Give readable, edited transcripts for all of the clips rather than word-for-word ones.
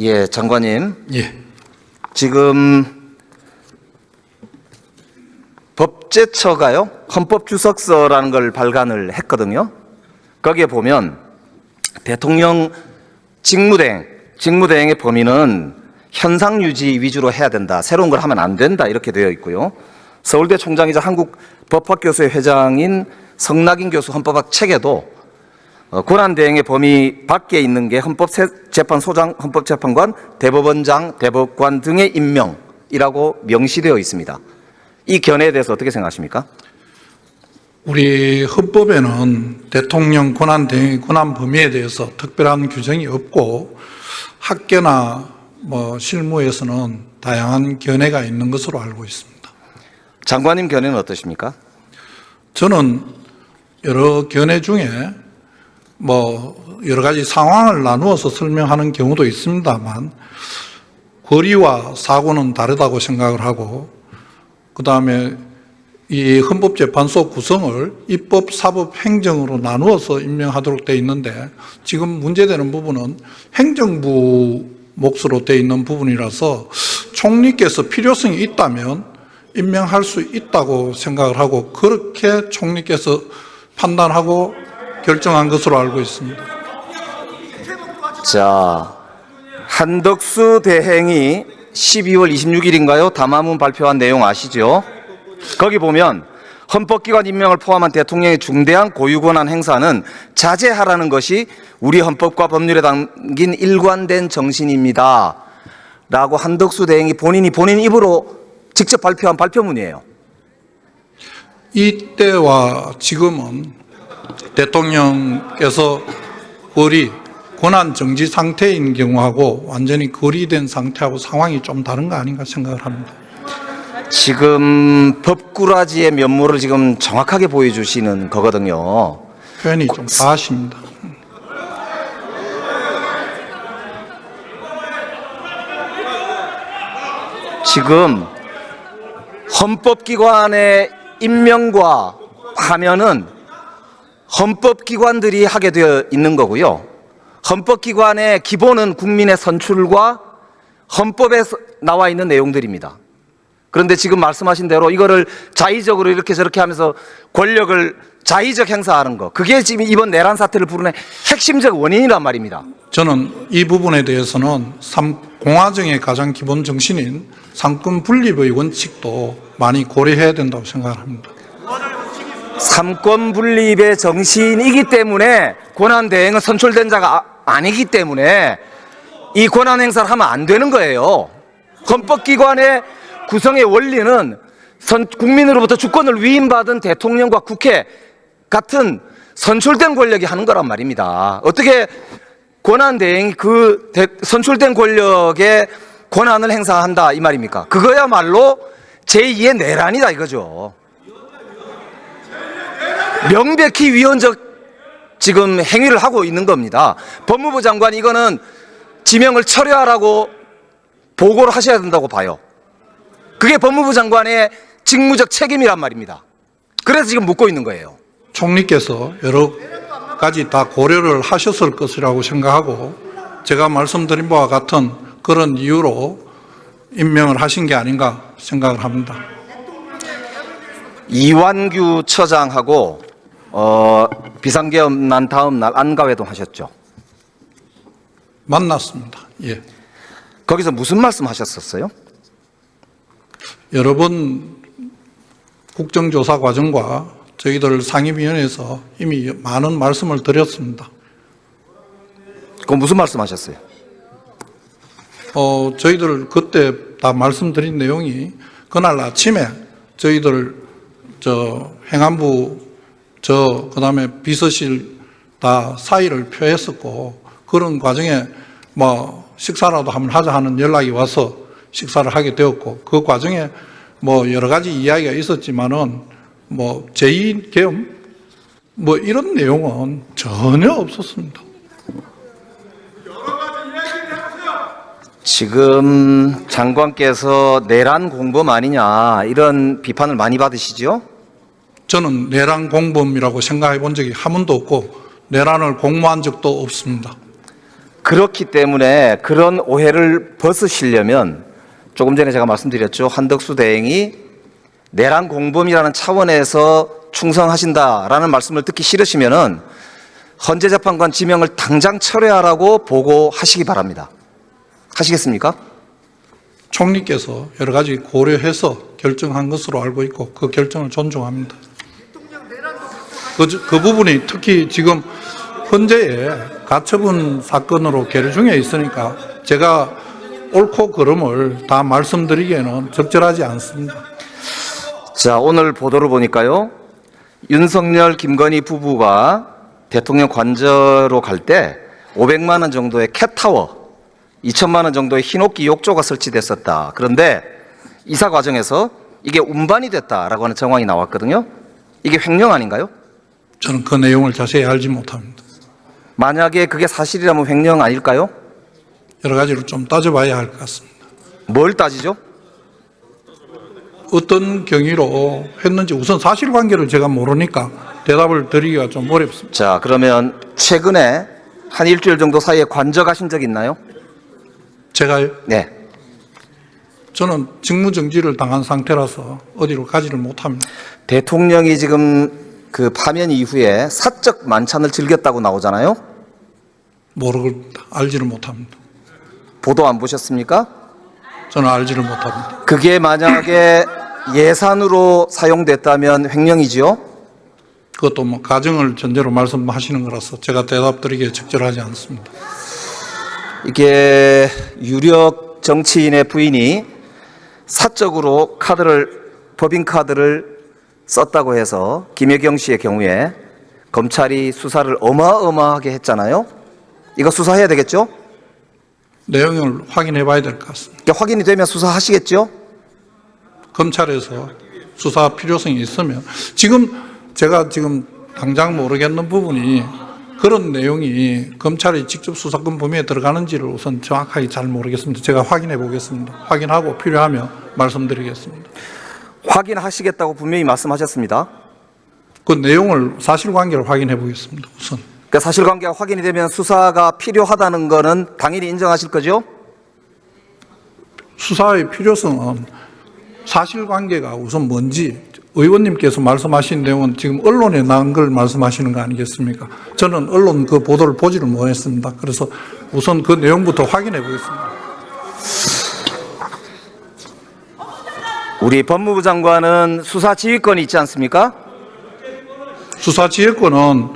예, 장관님. 예. 지금 법제처가요, 헌법주석서라는 걸 발간을 했거든요. 거기에 보면 대통령 직무대행의 범위는 현상 유지 위주로 해야 된다, 새로운 걸 하면 안 된다, 이렇게 되어 있고요. 서울대 총장이자 한국법학교수회 회장인 성낙인 교수 헌법학 책에도 권한대행의 범위 밖에 있는 게 헌법재판소장, 헌법재판관, 대법원장, 대법관 등의 임명이라고 명시되어 있습니다. 이 견해에 대해서 어떻게 생각하십니까? 우리 헌법에는 대통령 권한대행의 권한 범위에 대해서 특별한 규정이 없고 학계나 실무에서는 다양한 견해가 있는 것으로 알고 있습니다. 장관님 견해는 어떠십니까? 저는 여러 견해 중에 여러 가지 상황을 나누어서 설명하는 경우도 있습니다만 권리와 사고는 다르다고 생각을 하고, 그 다음에 이 헌법재판소 구성을 입법, 사법, 행정으로 나누어서 임명하도록 되어 있는데 지금 문제되는 부분은 행정부 몫으로 되어 있는 부분이라서 총리께서 필요성이 있다면 임명할 수 있다고 생각을 하고 그렇게 총리께서 판단하고 결정한 것으로 알고 있습니다. 자, 한덕수 대행이 12월 26일인가요? 담화문 발표한 내용 아시죠? 거기 보면 헌법기관 임명을 포함한 대통령의 중대한 고유권한 행사는 자제하라는 것이 우리 헌법과 법률에 담긴 일관된 정신입니다 라고 한덕수 대행이 본인 입으로 직접 발표한 발표문이에요. 이때와 지금은 대통령께서 권한 정지 상태인 경우하고 완전히 거리된 상태하고 상황이 좀 다른 거 아닌가 생각을 합니다. 지금 법꾸라지의 면모를 지금 정확하게 보여주시는 거거든요. 표현이 좀 과하십니다. 지금 헌법기관의 임명과 하면은 헌법기관들이 하게 되어 있는 거고요. 헌법기관의 기본은 국민의 선출과 헌법에 나와 있는 내용들입니다. 그런데 지금 말씀하신 대로 이거를 자의적으로 이렇게 저렇게 하면서 권력을 자의적 행사하는 거, 그게 지금 이번 내란 사태를 부르는 핵심적 원인이란 말입니다. 저는 이 부분에 대해서는 공화정의 가장 기본 정신인 삼권 분립의 원칙도 많이 고려해야 된다고 생각을 합니다. 삼권 분립의 정신이기 때문에 권한 대행은 선출된 자가 아니기 때문에 이 권한 행사를 하면 안 되는 거예요. 헌법기관의 구성의 원리는 국민으로부터 주권을 위임받은 대통령과 국회 같은 선출된 권력이 하는 거란 말입니다. 어떻게 권한 대행이 그 선출된 권력의 권한을 행사한다 이 말입니까? 그거야말로 제2의 내란이다 이거죠. 명백히 위헌적 지금 행위를 하고 있는 겁니다. 법무부 장관이 이거는 지명을 철회하라고 보고를 하셔야 된다고 봐요. 그게 법무부 장관의 직무적 책임이란 말입니다. 그래서 지금 묻고 있는 거예요. 총리께서 여러 가지 다 고려를 하셨을 것이라고 생각하고 제가 말씀드린 바와 같은 그런 이유로 임명을 하신 게 아닌가 생각을 합니다. 이완규 처장하고 비상계엄 난 다음 날 안가회동 하셨죠? 만났습니다. 예. 거기서 무슨 말씀 하셨었어요? 여러 번 국정조사 과정과 저희들 상임위원회에서 이미 많은 말씀을 드렸습니다. 그건 무슨 말씀 하셨어요? 저희들 그때 다 말씀드린 내용이 그날 아침에 저희들 행안부 그다음에 비서실 다 사의를 표했었고 그런 과정에 식사라도 한번 하자 하는 연락이 와서 식사를 하게 되었고 그 과정에 여러 가지 이야기가 있었지만은 제2계엄 이런 내용은 전혀 없었습니다. 지금 장관께서 내란 공범 아니냐 이런 비판을 많이 받으시죠? 저는 내란 공범이라고 생각해 본 적이 한 번도 없고 내란을 공모한 적도 없습니다. 그렇기 때문에 그런 오해를 벗으시려면 조금 전에 제가 말씀드렸죠. 한덕수 대행이 내란 공범이라는 차원에서 충성하신다라는 말씀을 듣기 싫으시면은 헌재재판관 지명을 당장 철회하라고 보고하시기 바랍니다. 하시겠습니까? 총리께서 여러 가지 고려해서 결정한 것으로 알고 있고 그 결정을 존중합니다. 그 부분이 특히 지금 헌재에 가처분 사건으로 계류 중에 있으니까 제가 옳고 그름을 다 말씀드리기에는 적절하지 않습니다. 자, 오늘 보도를 보니까요. 윤석열, 김건희 부부가 대통령 관저로 갈 때 500만 원 정도의 캣타워, 2천만 원 정도의 흰옥기 욕조가 설치됐었다. 그런데 이사 과정에서 이게 운반이 됐다라고 하는 정황이 나왔거든요. 이게 횡령 아닌가요? 저는 그 내용을 자세히 알지 못합니다. 만약에 그게 사실이라면 횡령 아닐까요? 여러 가지로 좀 따져봐야 할 것 같습니다. 뭘 따지죠? 어떤 경위로 했는지 우선 사실관계를 제가 모르니까 대답을 드리기가 좀 어렵습니다. 자, 그러면 최근에 한 일주일 정도 사이에 관저 가신 적 있나요? 제가요? 네. 저는 직무정지를 당한 상태라서 어디로 가지를 못합니다. 대통령이 지금 그 파면 이후에 사적 만찬을 즐겼다고 나오잖아요. 모르겠다. 알지를 못합니다. 보도 안 보셨습니까? 저는 알지를 못합니다. 그게 만약에 예산으로 사용됐다면 횡령이지요? 그것도 뭐 가정을 전제로 말씀하시는 거라서 제가 대답 드리기에 적절하지 않습니다. 이게 유력 정치인의 부인이 사적으로 법인카드를 썼다고 해서 김혜경 씨의 경우에 검찰이 수사를 어마어마하게 했잖아요. 이거 수사해야 되겠죠? 내용을 확인해 봐야 될 것 같습니다. 그러니까 확인이 되면 수사하시겠죠? 검찰에서 수사 필요성이 있으면 제가 지금 당장 모르겠는 부분이 그런 내용이 검찰이 직접 수사권 범위에 들어가는지를 우선 정확하게 잘 모르겠습니다. 제가 확인해 보겠습니다. 확인하고 필요하면 말씀드리겠습니다. 확인하시겠다고 분명히 말씀하셨습니다. 그 내용을 사실관계를 확인해 보겠습니다. 우선. 그러니까 사실관계가 확인이 되면 수사가 필요하다는 거는 당연히 인정하실 거죠? 수사의 필요성은 사실관계가 우선 뭔지 의원님께서 말씀하신 내용은 지금 언론에 나온 걸 말씀하시는 거 아니겠습니까? 저는 언론 그 보도를 보지를 못했습니다. 그래서 우선 그 내용부터 확인해 보겠습니다. 우리 법무부 장관은 수사 지휘권이 있지 않습니까? 수사 지휘권은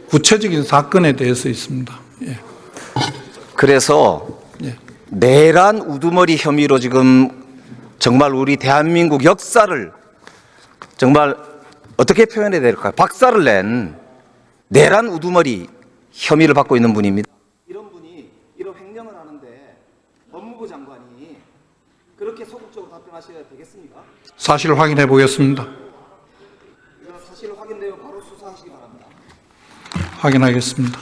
구체적인 사건에 대해서 있습니다. 예. 그래서 예. 내란 우두머리 혐의로 지금 정말 우리 대한민국 역사를 정말 어떻게 표현해야 될까요? 박살을 낸 내란 우두머리 혐의를 받고 있는 분입니다. 이런 분이 이런 횡령을 하는데 법무부 장관이 그렇게 소극적으로 답변하셔야 되겠습니까? 사실 확인해 보겠습니다. 이런 사실 확인되면 바로 수사하시기 바랍니다. 확인하겠습니다.